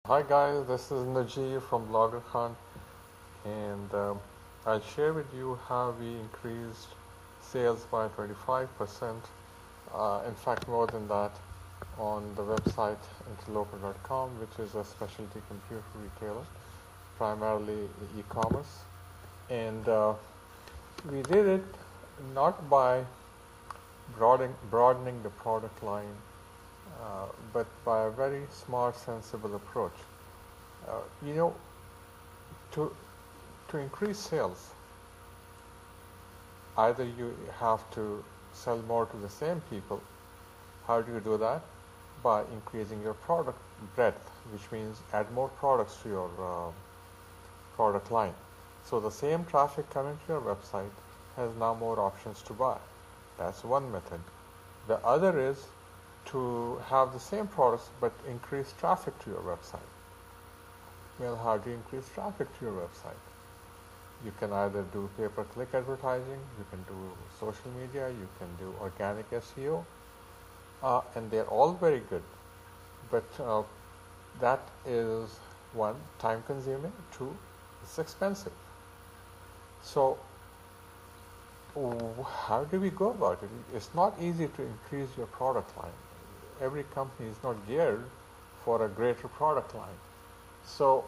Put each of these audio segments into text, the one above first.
Hi guys, this is Najee from Blogger Hunt, and I'll share with you how we increased sales by 25%, in fact more than that, on the website interloper.com, which is a specialty computer retailer, primarily e-commerce. And we did it not by broadening the product line, but by a very smart, sensible approach. Uh, you know, to to increase sales, either you have to sell more to the same people. How do you do that? By increasing your product breadth, which means add more products to your product line. So the same traffic coming to your website has now more options to buy. That's one method. The other is to have the same products but increase traffic to your website. Well, how do you increase traffic to your website? You can either do pay-per-click advertising, you can do social media, you can do organic SEO, and they're all very good. But that is, one, time-consuming, two, it's expensive. So how do we go about it? It's not easy to increase your product line. Every company is not geared for a greater product line. So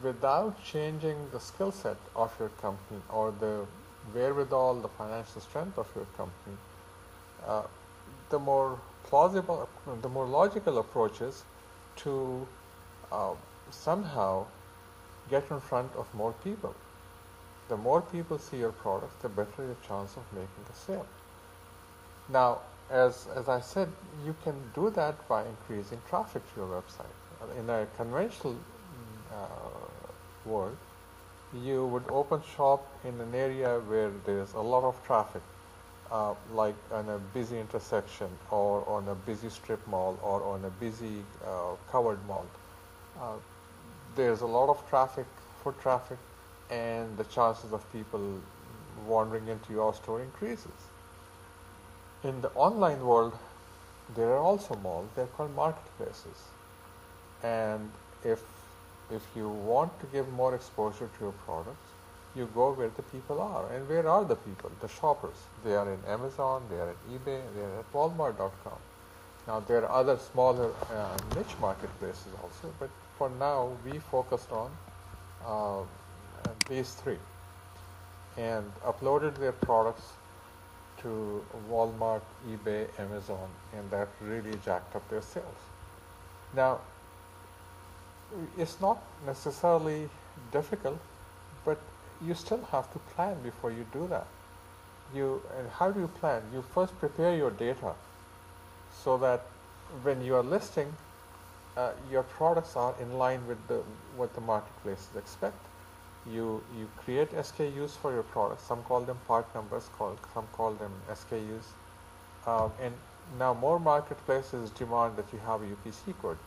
without changing the skill set of your company or the wherewithal, the financial strength of your company, uh, the more plausible, the more logical approach is to somehow get in front of more people. The more people see your products, the better your chance of making a sale. Now, as I said, you can do that by increasing traffic to your website. In a conventional world, you would open shop in an area where there's a lot of traffic, like on a busy intersection or on a busy strip mall or on a busy covered mall. Uh, there's a lot of traffic, foot traffic, and the chances of people wandering into your store increases. In the online world, there are also malls. They're called marketplaces. And if you want to give more exposure to your products, you go where the people are. And where are the people? The shoppers. They are in Amazon, they are at eBay, they are at Walmart.com. Now, there are other smaller niche marketplaces also, but for now, we focused on uh, these three and uploaded their products to Walmart, eBay, Amazon, and that really jacked up their sales. Now, it's not necessarily difficult, but you still have to plan before you do that. And how do you plan? You first prepare your data so that when you are listing, your products are in line with what the marketplaces expect. You create SKUs for your products. Some call them part numbers, some call them SKUs. And now more marketplaces demand that you have a UPC code.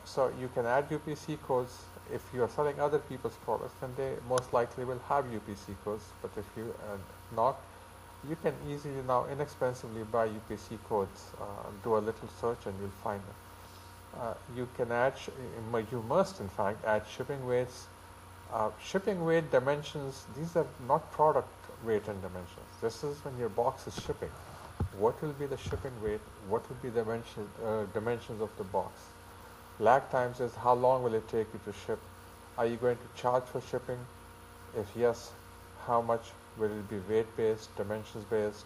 So you can add UPC codes. If you are selling other people's products, then they most likely will have UPC codes. But if you not, you can easily now inexpensively buy UPC codes. Do a little search and you'll find them. You can add, you must in fact add shipping weights. Shipping weight dimensions, these are not product weight and dimensions. This is when your box is shipping. What will be the shipping weight? What will be the dimensions of the box? Lag times is how long will it take you to ship? Are you going to charge for shipping? If yes, how much will it be weight-based, dimensions-based,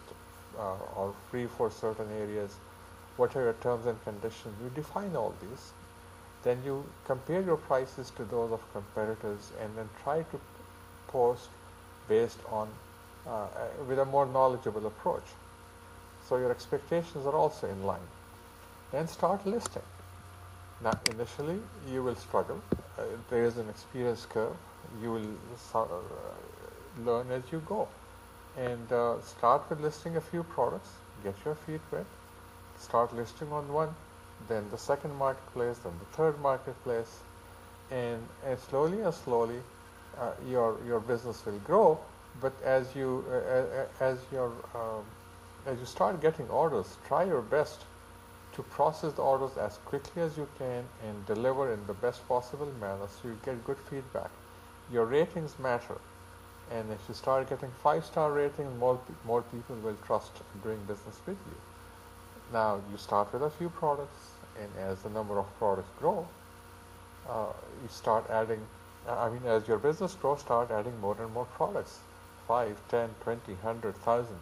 or free for certain areas? What are your terms and conditions? You define all these. Then you compare your prices to those of competitors and then try to post based on, with a more knowledgeable approach. So your expectations are also in line. Then start listing. Now initially you will struggle. There is an experience curve. You will learn as you go. And start with listing a few products. Get your feet wet. Start listing on one, then the second marketplace, then the third marketplace, and slowly your business will grow. But as you start getting orders, try your best to process the orders as quickly as you can and deliver in the best possible manner so you get good feedback. Your ratings matter, and if you start getting 5-star ratings, more people will trust doing business with you. Now you start with a few products, and as the number of products grow, you start adding, as your business grows, start adding more and more products, 5, 10, 20, 100, 1,000.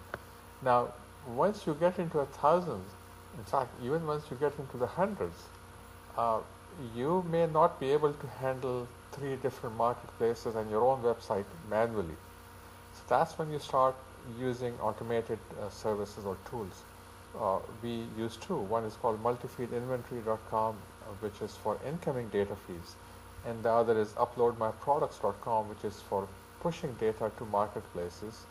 Now, once you get into 1,000, in fact, even once you get into the hundreds, you may not be able to handle 3 different marketplaces and your own website manually. So that's when you start using automated services or tools. We use 2. One is called multifeedinventory.com, which is for incoming data feeds, and the other is uploadmyproducts.com, which is for pushing data to marketplaces.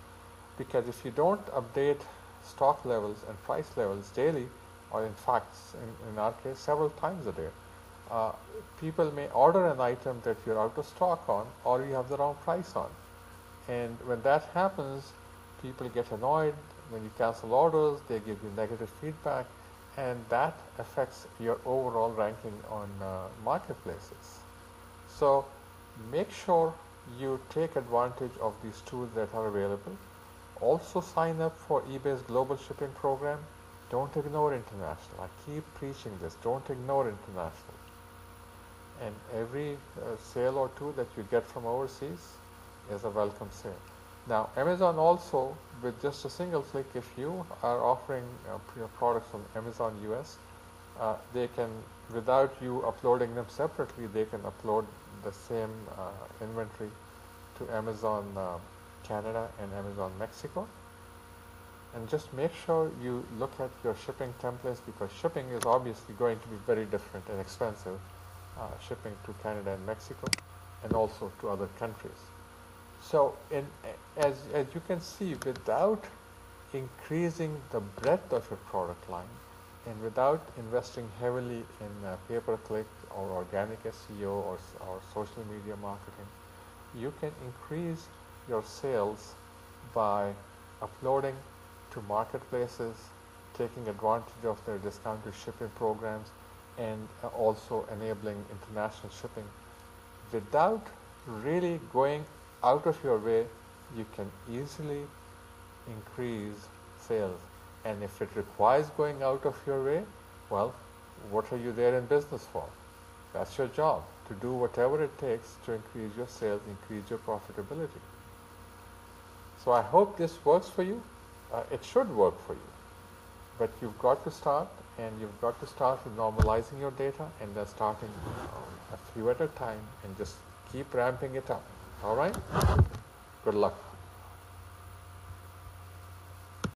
Because if you don't update stock levels and price levels daily, or in fact, in our case, several times a day, people may order an item that you're out of stock on, or you have the wrong price on. And when that happens, people get annoyed. When you cancel orders, they give you negative feedback, and that affects your overall ranking on marketplaces. So make sure you take advantage of these tools that are available. Also sign up for eBay's global shipping program. Don't ignore international. I keep preaching this. Don't ignore international. And every sale or two that you get from overseas is a welcome sale. Now, Amazon also, with just a single click, if you are offering your products on Amazon US, they can, without you uploading them separately, they can upload the same inventory to Amazon Canada and Amazon Mexico. And just make sure you look at your shipping templates, because shipping is obviously going to be very different and expensive, shipping to Canada and Mexico, and also to other countries. So as you can see, without increasing the breadth of your product line, and without investing heavily in pay-per-click or organic SEO or social media marketing, you can increase your sales by uploading to marketplaces, taking advantage of their discounted shipping programs, and also enabling international shipping. Without really going out of your way, you can easily increase sales. And if it requires going out of your way, well, what are you there in business for? That's your job, to do whatever it takes to increase your sales, increase your profitability. So I hope this works for you. It should work for you. But you've got to start, and you've got to start with normalizing your data, and then starting a few at a time, and just keep ramping it up. All right? Good luck.